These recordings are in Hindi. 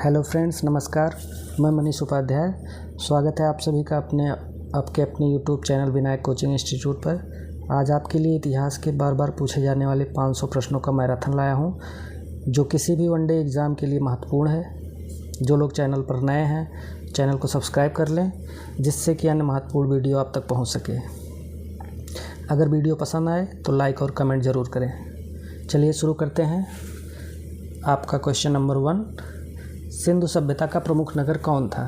हेलो फ्रेंड्स, नमस्कार। मैं मनीष उपाध्याय। स्वागत है आप सभी का आपके अपने YouTube channel Vinayak coaching institute पर। आज आपके लिए इतिहास के बार बार पूछे जाने वाले 500 प्रश्नों का मैराथन लाया हूं, जो किसी भी वनडे एग्ज़ाम के लिए महत्वपूर्ण है। जो लोग चैनल पर नए हैं, चैनल को सब्सक्राइब कर लें, जिससे कि अन्य महत्वपूर्ण वीडियो आप तक पहुँच सके। अगर वीडियो पसंद आए तो लाइक और कमेंट ज़रूर करें। चलिए शुरू करते हैं। आपका क्वेश्चन नंबर 1, सिंधु सभ्यता का प्रमुख नगर कौन था?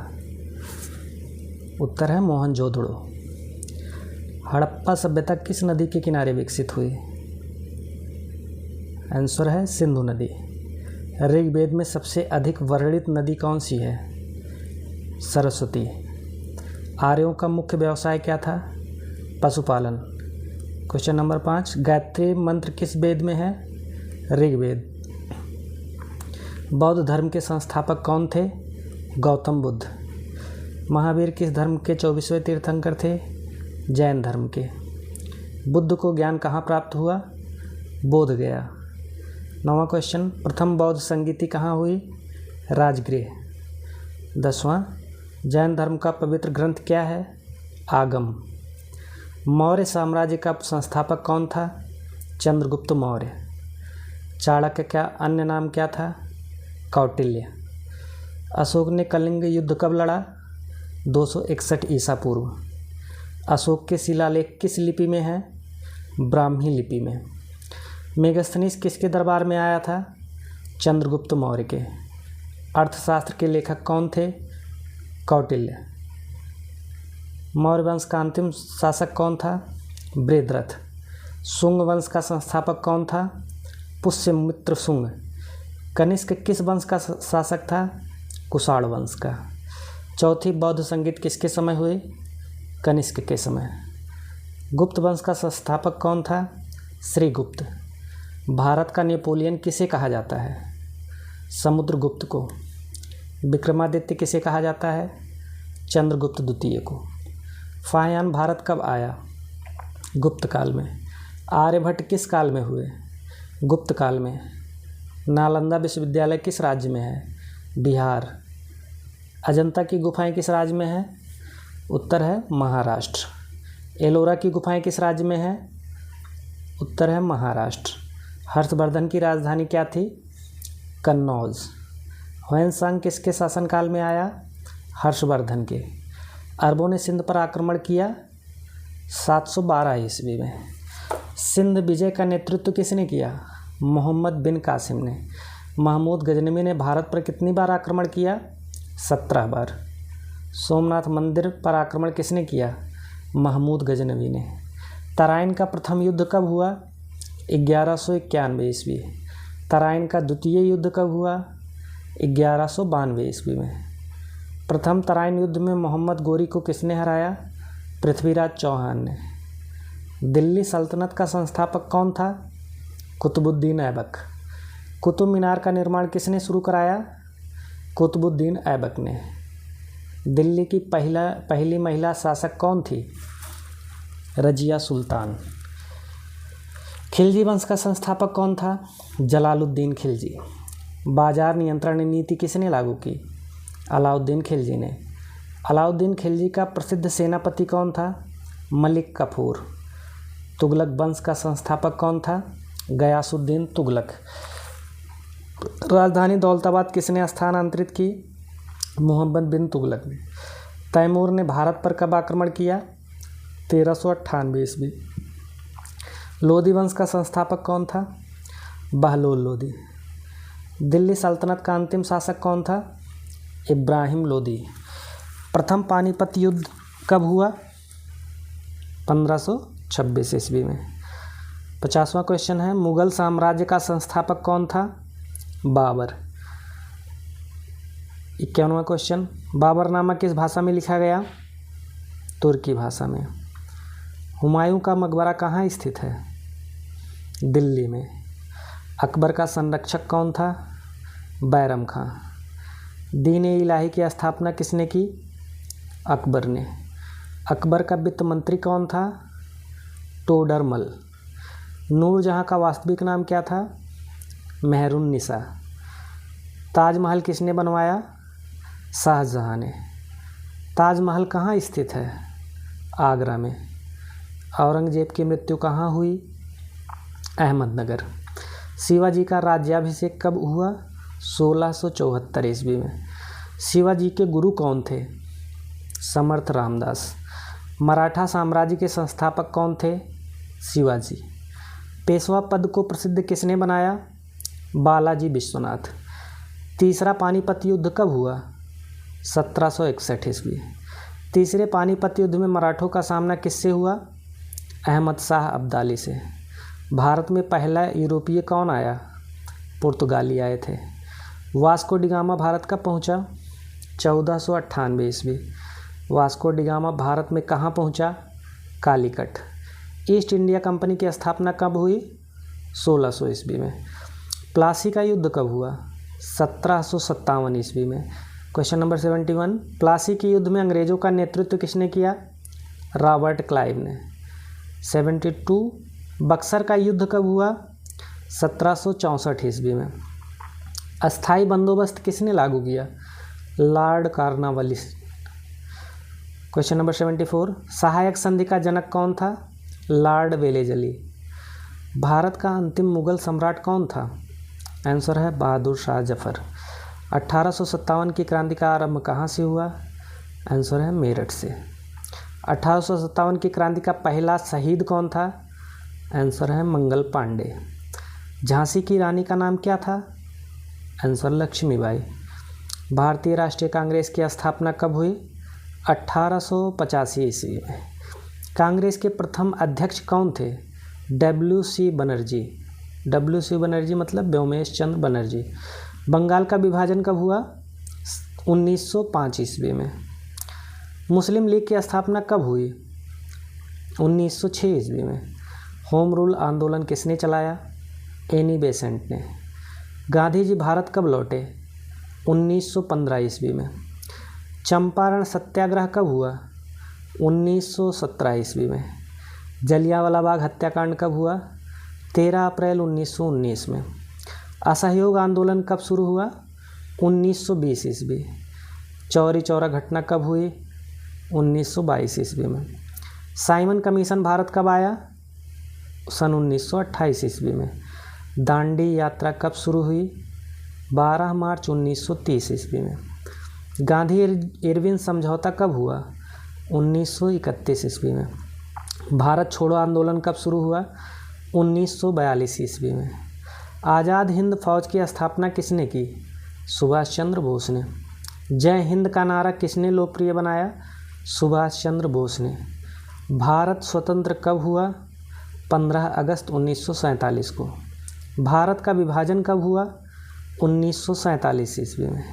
उत्तर है मोहनजोदड़ो। हड़प्पा सभ्यता किस नदी के किनारे विकसित हुई? आंसर है सिंधु नदी। ऋग्वेद में सबसे अधिक वर्णित नदी कौन सी है? सरस्वती। आर्यों का मुख्य व्यवसाय क्या था? पशुपालन। क्वेश्चन नंबर 5, गायत्री मंत्र किस वेद में है? ऋग्वेद। बौद्ध धर्म के संस्थापक कौन थे? गौतम बुद्ध। महावीर किस धर्म के 24वें तीर्थंकर थे? जैन धर्म के। बुद्ध को ज्ञान कहाँ प्राप्त हुआ? बोध गया। 9वां क्वेश्चन, प्रथम बौद्ध संगीति कहाँ हुई? राजगृह। 10वां, जैन धर्म का पवित्र ग्रंथ क्या है? आगम। मौर्य साम्राज्य का संस्थापक कौन था? चंद्रगुप्त मौर्य। चाणक्य का अन्य नाम क्या था? कौटिल्य। अशोक ने कलिंग युद्ध कब लड़ा? 261 ईसा पूर्व। अशोक के शिलालेख किस लिपि में है? ब्राह्मी लिपि में। मेगास्थनीज किसके दरबार में आया था? चंद्रगुप्त मौर्य के। अर्थशास्त्र के लेखक कौन थे? कौटिल्य। मौर्य वंश का अंतिम शासक कौन था? बृहद्रथ। शुंग वंश का संस्थापक कौन था? पुष्यमित्र शुंग। कनिष्क किस वंश का शासक था? कुषाण वंश का। चौथी बौद्ध संगीत किसके समय हुई? कनिष्क के समय। गुप्त वंश का संस्थापक कौन था? श्रीगुप्त। भारत का नेपोलियन किसे कहा जाता है? समुद्रगुप्त को। विक्रमादित्य किसे कहा जाता है? चंद्रगुप्त द्वितीय को। फाहियान भारत कब आया? गुप्त काल में। आर्यभट्ट किस काल में हुए? गुप्त काल में। नालंदा विश्वविद्यालय किस राज्य में है? बिहार। अजंता की गुफाएं किस राज्य में है? उत्तर है महाराष्ट्र। एलोरा की गुफाएं किस राज्य में है? उत्तर है महाराष्ट्र। हर्षवर्धन की राजधानी क्या थी? कन्नौज। ह्वेनसांग किसके शासनकाल में आया? हर्षवर्धन के। अरबों ने सिंध पर आक्रमण किया 712 ईस्वी में। सिंध विजय का नेतृत्व किसने किया? मोहम्मद बिन कासिम ने। महमूद गजनवी ने भारत पर कितनी बार आक्रमण किया? 17 बार। सोमनाथ मंदिर पर आक्रमण किसने किया? महमूद गजनवी ने। तराइन का प्रथम युद्ध कब हुआ? 1191 ईस्वी। तराइन का द्वितीय युद्ध कब हुआ? 1192 ईस्वी में। प्रथम तराइन युद्ध में मोहम्मद गोरी को किसने हराया? पृथ्वीराज चौहान ने। दिल्ली सल्तनत का संस्थापक कौन था? कुतुबुद्दीन ऐबक। कुतुब मीनार का निर्माण किसने शुरू कराया? कुतुबुद्दीन ऐबक ने। दिल्ली की पहली महिला शासक कौन थी? रजिया सुल्तान। खिलजी वंश का संस्थापक कौन था? जलालुद्दीन खिलजी। बाजार नियंत्रण नीति किसने लागू की? अलाउद्दीन खिलजी ने। अलाउद्दीन खिलजी का प्रसिद्ध सेनापति कौन था? मलिक कफूर। तुगलक वंश का संस्थापक कौन था? गयासुद्दीन तुगलक। राजधानी दौलताबाद किसने स्थानांतरित की? मोहम्मद बिन तुगलक ने। तैमूर ने भारत पर कब आक्रमण किया? 1398 ईस्वी। लोधी वंश का संस्थापक कौन था? बहलोल लोधी। दिल्ली सल्तनत का अंतिम शासक कौन था? इब्राहिम लोधी। प्रथम पानीपत युद्ध कब हुआ? 1526 ईस्वी में। 50वां क्वेश्चन है, मुगल साम्राज्य का संस्थापक कौन था? बाबर। 51वां क्वेश्चन, बाबरनामा किस भाषा में लिखा गया? तुर्की भाषा में। हुमायूं का मकबरा कहाँ स्थित है? दिल्ली में। अकबर का संरक्षक कौन था? बैरम खां। दीन-ए-इलाही की स्थापना किसने की? अकबर ने। अकबर का वित्त मंत्री कौन था? टोडरमल। नूरजहाँ का वास्तविक नाम क्या था? मेहरुन्निसा। ताजमहल किसने बनवाया? शाहजहाँ ने। ताजमहल कहाँ स्थित है? आगरा में। औरंगजेब की मृत्यु कहाँ हुई? अहमदनगर। शिवाजी का राज्याभिषेक कब हुआ? 1674 ईस्वी में। शिवाजी के गुरु कौन थे? समर्थ रामदास। मराठा साम्राज्य के संस्थापक कौन थे? शिवाजी। पेशवा पद को प्रसिद्ध किसने बनाया? बालाजी विश्वनाथ। तीसरा पानीपत युद्ध कब हुआ? 1761 ईस्वी। तीसरे पानीपत युद्ध में मराठों का सामना किससे हुआ? अहमद शाह अब्दाली से। भारत में पहला यूरोपीय कौन आया? पुर्तगाली आए थे। वास्को डिगामा भारत कब पहुंचा? 1498 ईस्वी। वास्को डिगामा भारत में कहाँ पहुंचा? कालीकट। ईस्ट इंडिया कंपनी की स्थापना कब हुई? 1600 ईस्वी में। प्लासी का युद्ध कब हुआ? 1757 ईस्वी में। क्वेश्चन नंबर 71, प्लासी के युद्ध में अंग्रेजों का नेतृत्व किसने किया? रॉबर्ट क्लाइव ने। 72, बक्सर का युद्ध कब हुआ? 1764 ईस्वी में। अस्थाई बंदोबस्त किसने लागू किया? Lord Cornwallis. क्वेश्चन नंबर 74, सहायक संधि का जनक कौन था? Lord Wellesley. भारत का अंतिम मुगल सम्राट कौन था? आंसर है बहादुर शाह जफर। 1857 की क्रांति का आरंभ कहाँ से हुआ? आंसर है मेरठ से। 1857 की क्रांति का पहला शहीद कौन था? आंसर है मंगल पांडे। झांसी की रानी का नाम क्या था? आंसर लक्ष्मीबाई। भारतीय राष्ट्रीय कांग्रेस की स्थापना कब हुई? 1885 ईस्वी में। कांग्रेस के प्रथम अध्यक्ष कौन थे? WC बनर्जी। WC बनर्जी मतलब व्योमेश चंद्र बनर्जी। बंगाल का विभाजन कब हुआ? 1905 ईस्वी में। मुस्लिम लीग की स्थापना कब हुई? 1906 ईस्वी में। होम रूल आंदोलन किसने चलाया? एनी बेसेंट ने। गांधी जी भारत कब लौटे? 1915 ईस्वी में। चंपारण सत्याग्रह कब हुआ? 1917 ईस्वी में। जलियांवाला बाग हत्याकांड कब हुआ? 13 अप्रैल 1919 में। असहयोग आंदोलन कब शुरू हुआ? 1920 ईस्वी। चौरी चौरा घटना कब हुई? 1922 ईस्वी में। साइमन कमीशन भारत कब आया? सन 1928 ईस्वी में। दांडी यात्रा कब शुरू हुई? 12 मार्च 1930 ईस्वी में। गांधी इरविन समझौता कब हुआ? 1931 ईस्वी में। भारत छोड़ो आंदोलन कब शुरू हुआ? 1942 ईस्वी में। आज़ाद हिंद फौज की स्थापना किसने की? सुभाष चंद्र बोस ने। जय हिंद का नारा किसने लोकप्रिय बनाया? सुभाष चंद्र बोस ने। भारत स्वतंत्र कब हुआ? 15 अगस्त 1947 को। भारत का विभाजन कब हुआ? 1947 ईस्वी में।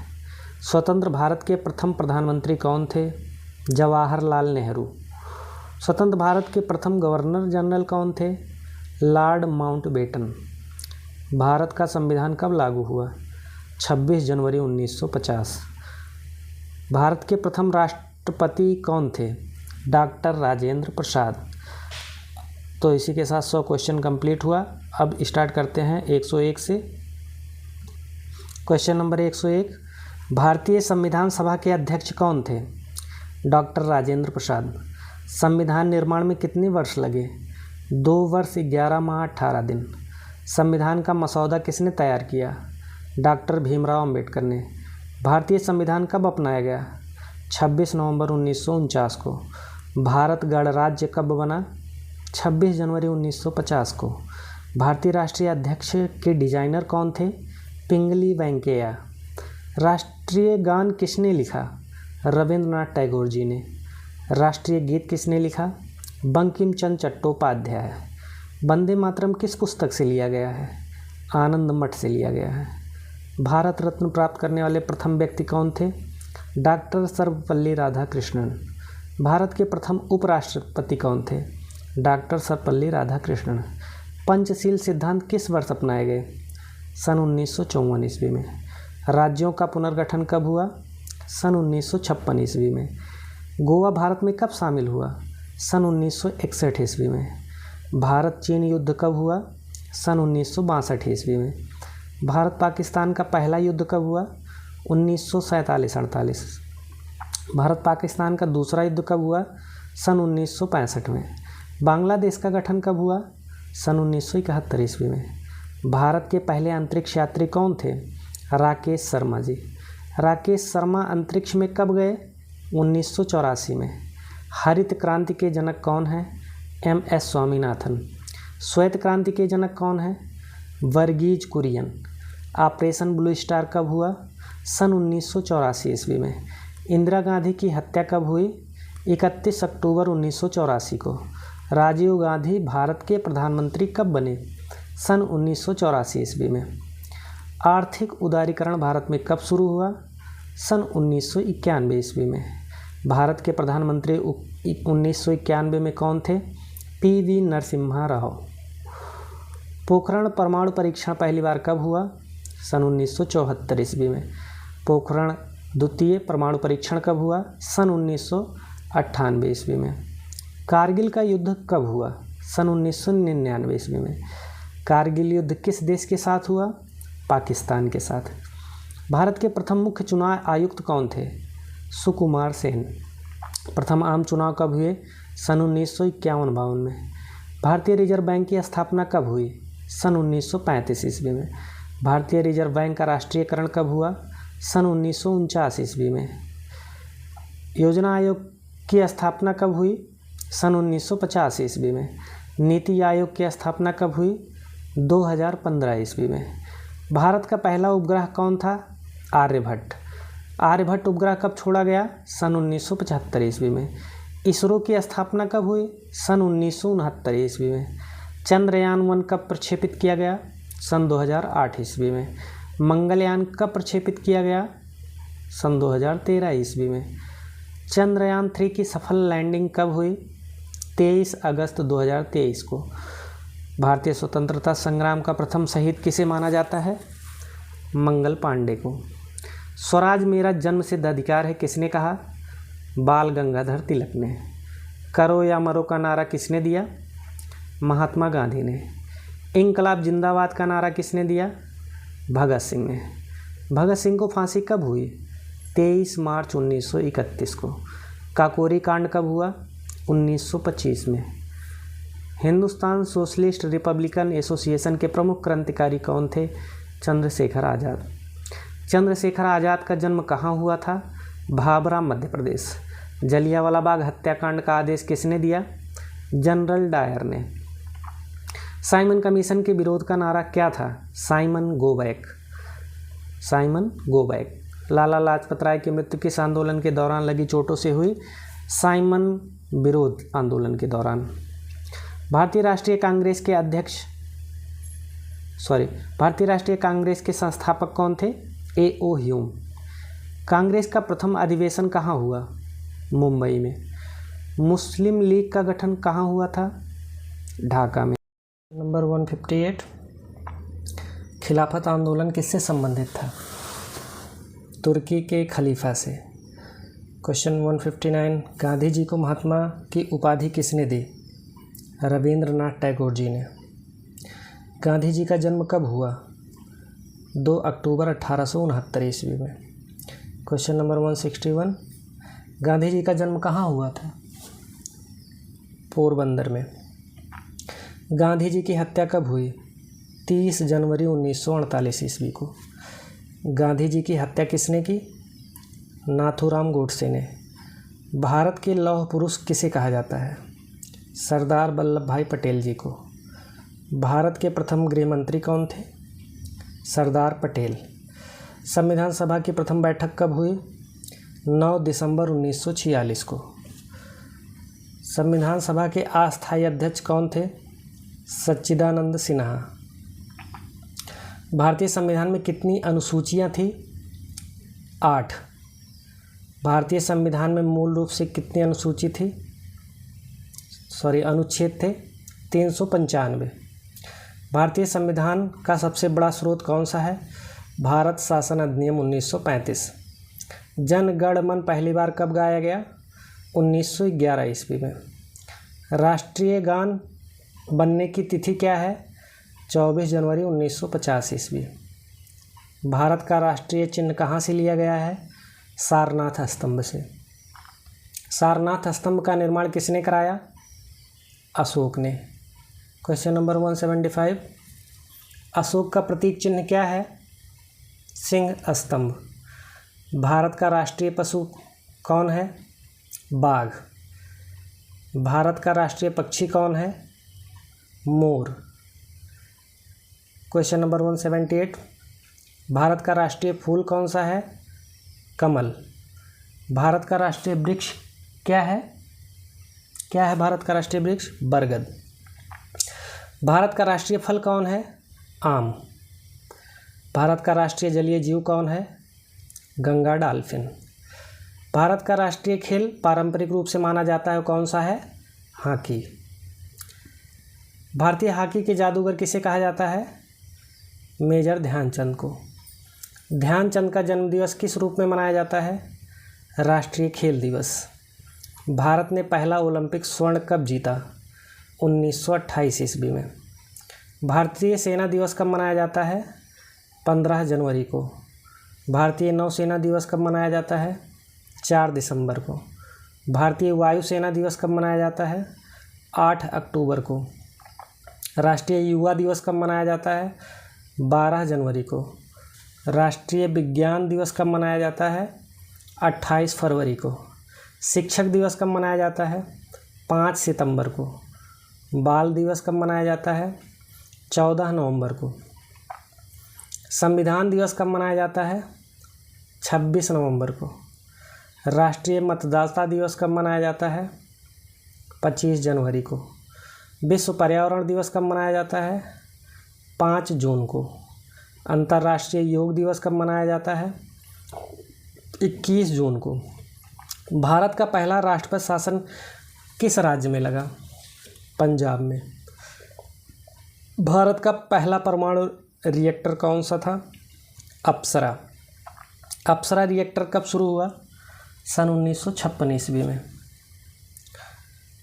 स्वतंत्र भारत के प्रथम प्रधानमंत्री कौन थे? जवाहरलाल नेहरू। स्वतंत्र भारत के प्रथम गवर्नर जनरल कौन थे? Lord Mountbatten. भारत का संविधान कब लागू हुआ? 26 जनवरी 1950। भारत के प्रथम राष्ट्रपति कौन थे? डॉक्टर राजेंद्र प्रसाद। तो इसी के साथ 100 क्वेश्चन कंप्लीट हुआ। अब स्टार्ट करते हैं 101 से। क्वेश्चन नंबर 101, भारतीय संविधान सभा के अध्यक्ष कौन थे? डॉक्टर राजेंद्र प्रसाद। संविधान निर्माण में कितने वर्ष लगे? 2 वर्ष 11 माह 18 दिन। संविधान का मसौदा किसने तैयार किया? डॉक्टर भीमराव अंबेडकर ने। भारतीय संविधान कब अपनाया गया? 26 नवंबर 1949 को। भारत गणराज्य कब बना? 26 जनवरी 1950 को। भारतीय राष्ट्रीय अध्यक्ष के डिजाइनर कौन थे? पिंगली वेंकैया। राष्ट्रीय गान किसने लिखा? रविंद्रनाथ टैगोर जी ने। राष्ट्रीय गीत किसने लिखा? बंकिम चंद्र चट्टोपाध्याय। वंदे मातरम किस पुस्तक से लिया गया है? आनंद मठ से लिया गया है। भारत रत्न प्राप्त करने वाले प्रथम व्यक्ति कौन थे? डॉक्टर सर्वपल्ली राधाकृष्णन। भारत के प्रथम उपराष्ट्रपति कौन थे? डॉक्टर सर्वपल्ली राधाकृष्णन। पंचशील सिद्धांत किस वर्ष अपनाए गए? सन 1954 ईस्वी में। राज्यों का पुनर्गठन कब हुआ? सन 1956 ईस्वी में। गोवा भारत में कब शामिल हुआ? सन 1961 ईस्वी में। भारत चीन युद्ध कब हुआ? सन 1962 ईस्वी में। भारत पाकिस्तान का पहला युद्ध कब हुआ? 1947-48। भारत पाकिस्तान का दूसरा युद्ध कब हुआ? सन 1965 में। बांग्लादेश का गठन कब हुआ? सन 1971 ईस्वी में। भारत के पहले अंतरिक्ष यात्री कौन थे? राकेश शर्मा जी। राकेश शर्मा अंतरिक्ष में कब गए? 1984 में। हरित क्रांति के जनक कौन हैं? MS स्वामीनाथन। श्वेत क्रांति के जनक कौन हैं? Verghese Kurien. Operation blue star कब हुआ? सन 1984 ईस्वी में। इंदिरा गांधी की हत्या कब हुई? 31 अक्टूबर 1984 को। राजीव गांधी भारत के प्रधानमंत्री कब बने? सन 1984 ईस्वी में। आर्थिक उदारीकरण भारत में कब शुरू हुआ? सन 1991 ईस्वी में। भारत के प्रधानमंत्री 1991 में कौन थे? PV नरसिम्हा राव। पोखरण परमाणु परीक्षण पहली बार कब हुआ? सन 1974 ईस्वी में। पोखरण द्वितीय परमाणु परीक्षण कब हुआ? सन 1998 ईस्वी में। कारगिल का युद्ध कब हुआ? सन 1999 ईस्वी में। कारगिल युद्ध किस देश के साथ हुआ? पाकिस्तान के साथ। भारत के प्रथम मुख्य चुनाव आयुक्त कौन थे? सुकुमार सेन। प्रथम आम चुनाव कब हुए? सन 1951-52 में। भारतीय रिजर्व बैंक की स्थापना कब हुई? सन 1935 ईस्वी में। भारतीय रिजर्व बैंक का राष्ट्रीयकरण कब हुआ? सन 1949 ईस्वी में। योजना आयोग की स्थापना कब हुई? सन 1950 ईस्वी में। नीति आयोग की स्थापना कब हुई? 2015 ईस्वी में। भारत का पहला उपग्रह कौन था? आर्यभट्ट। आर्यभट्ट उपग्रह कब छोड़ा गया? सन 1975 ईस्वी में। इसरो की स्थापना कब हुई? सन 1969 ईस्वी में। चंद्रयान-1 कब प्रक्षेपित किया गया? सन 2008 ईस्वी में। मंगलयान कब प्रक्षेपित किया गया? सन 2013 ईस्वी में। चंद्रयान-3 की सफल लैंडिंग कब हुई? 23 अगस्त 2023 को। भारतीय स्वतंत्रता संग्राम का प्रथम शहीद किसे माना जाता है? मंगल पांडे को। स्वराज मेरा जन्मसिद्ध अधिकार है किसने कहा? बाल गंगाधर तिलक ने। करो या मरो का नारा किसने दिया? महात्मा गांधी ने। इंकलाब जिंदाबाद का नारा किसने दिया? भगत सिंह ने। भगत सिंह को फांसी कब हुई? 23 मार्च 1931 को। काकोरी कांड कब हुआ? 1925 में। हिंदुस्तान सोशलिस्ट रिपब्लिकन एसोसिएशन के प्रमुख क्रांतिकारी कौन थे? चंद्रशेखर आज़ाद। चंद्रशेखर आज़ाद का जन्म कहाँ हुआ था? भाभरा, मध्य प्रदेश। जलियांवाला बाग हत्याकांड का आदेश किसने दिया? जनरल डायर ने। साइमन कमीशन के विरोध का नारा क्या था? Simon go back. Simon go back. Lala Lajpat Rai की मृत्यु किस आंदोलन के दौरान लगी चोटों से हुई? साइमन विरोध आंदोलन के दौरान। भारतीय राष्ट्रीय कांग्रेस के संस्थापक कौन थे? A.O. ह्यूम। कांग्रेस का प्रथम अधिवेशन कहाँ हुआ? मुंबई में। मुस्लिम लीग का गठन कहाँ हुआ था? ढाका में। नंबर 158, खिलाफत आंदोलन किससे संबंधित था? तुर्की के खलीफा से। क्वेश्चन 159, गांधी जी को महात्मा की उपाधि किसने दी? रविंद्रनाथ टैगोर जी ने। गांधी जी का जन्म कब हुआ? 2 अक्टूबर 1869 ईस्वी में। क्वेश्चन नंबर 161, गांधी जी का जन्म कहाँ हुआ था? पोरबंदर में। गांधी जी की हत्या कब हुई? 30 जनवरी 1948 ईस्वी को। गांधी जी की हत्या किसने की? नाथूराम गोडसे ने। भारत के लौह पुरुष किसे कहा जाता है? सरदार वल्लभ भाई पटेल जी को। भारत के प्रथम गृह मंत्री कौन थे? सरदार पटेल। संविधान सभा की प्रथम बैठक कब हुई? 9 दिसंबर 1946 को। संविधान सभा के अस्थायी अध्यक्ष कौन थे? सच्चिदानंद सिन्हा। भारतीय संविधान में कितनी अनुसूचियां थी? 8। भारतीय संविधान में मूल रूप से कितनी अनुच्छेद थे? 395। भारतीय संविधान का सबसे बड़ा स्रोत कौन सा है? भारत शासन अधिनियम 1935। जन गण मन पहली बार कब गाया गया? 1911 ईस्वी में। राष्ट्रीय गान बनने की तिथि क्या है? 24 जनवरी 1950 ईस्वी। भारत का राष्ट्रीय चिन्ह कहाँ से लिया गया है? सारनाथ स्तंभ से। सारनाथ स्तंभ का निर्माण किसने कराया? अशोक ने। क्वेश्चन नंबर 175, अशोक का प्रतीक चिन्ह क्या है? सिंह स्तंभ। भारत का राष्ट्रीय पशु कौन है? बाघ। भारत का राष्ट्रीय पक्षी कौन है? मोर। क्वेश्चन नंबर 178, भारत का राष्ट्रीय फूल कौन सा है? कमल। भारत का राष्ट्रीय वृक्ष क्या है? क्या है भारत का राष्ट्रीय वृक्ष? बरगद। भारत का राष्ट्रीय फल कौन है? आम। भारत का राष्ट्रीय जलीय जीव कौन है? गंगा डॉल्फिन। भारत का राष्ट्रीय खेल पारंपरिक रूप से माना जाता है कौन सा है? हॉकी। भारतीय हॉकी के जादूगर किसे कहा जाता है? मेजर ध्यानचंद को। ध्यानचंद का जन्मदिवस किस रूप में मनाया जाता है? राष्ट्रीय खेल दिवस। भारत ने पहला ओलंपिक स्वर्ण कब जीता? 1928 ईस्वी में। भारतीय सेना दिवस कब मनाया जाता है? 15 जनवरी को। भारतीय नौसेना दिवस कब मनाया जाता है? 4 दिसंबर को। भारतीय वायुसेना दिवस कब मनाया जाता है? 8 अक्टूबर को। राष्ट्रीय युवा दिवस कब मनाया जाता है? 12 जनवरी को। राष्ट्रीय विज्ञान दिवस कब मनाया जाता है? 28 फरवरी को। शिक्षक दिवस कब मनाया जाता है? 5 सितंबर को। बाल दिवस कब मनाया जाता है? 14 नवंबर को। संविधान दिवस कब मनाया जाता है? 26 नवंबर को। राष्ट्रीय मतदाता दिवस कब मनाया जाता है? 25 जनवरी को। विश्व पर्यावरण दिवस कब मनाया जाता है? 5 जून को। अंतर्राष्ट्रीय योग दिवस कब मनाया जाता है? 21 जून को। भारत का पहला राष्ट्रपति शासन किस राज्य में लगा? पंजाब में। भारत का पहला परमाणु रिएक्टर कौन सा था? अप्सरा। अप्सरा रिएक्टर कब शुरू हुआ? सन 1956 ईस्वी में।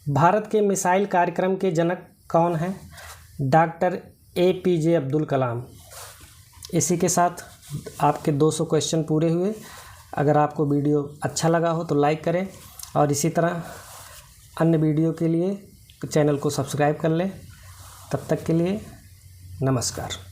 भारत के मिसाइल कार्यक्रम के जनक कौन हैं? Doctor APJ Abdul Kalam. इसी के साथ आपके 200 क्वेश्चन पूरे हुए। अगर आपको वीडियो अच्छा लगा हो तो लाइक करें और इसी तरह अन्य वीडियो के लिए चैनल को सब्सक्राइब कर लें। तब तक के लिए नमस्कार।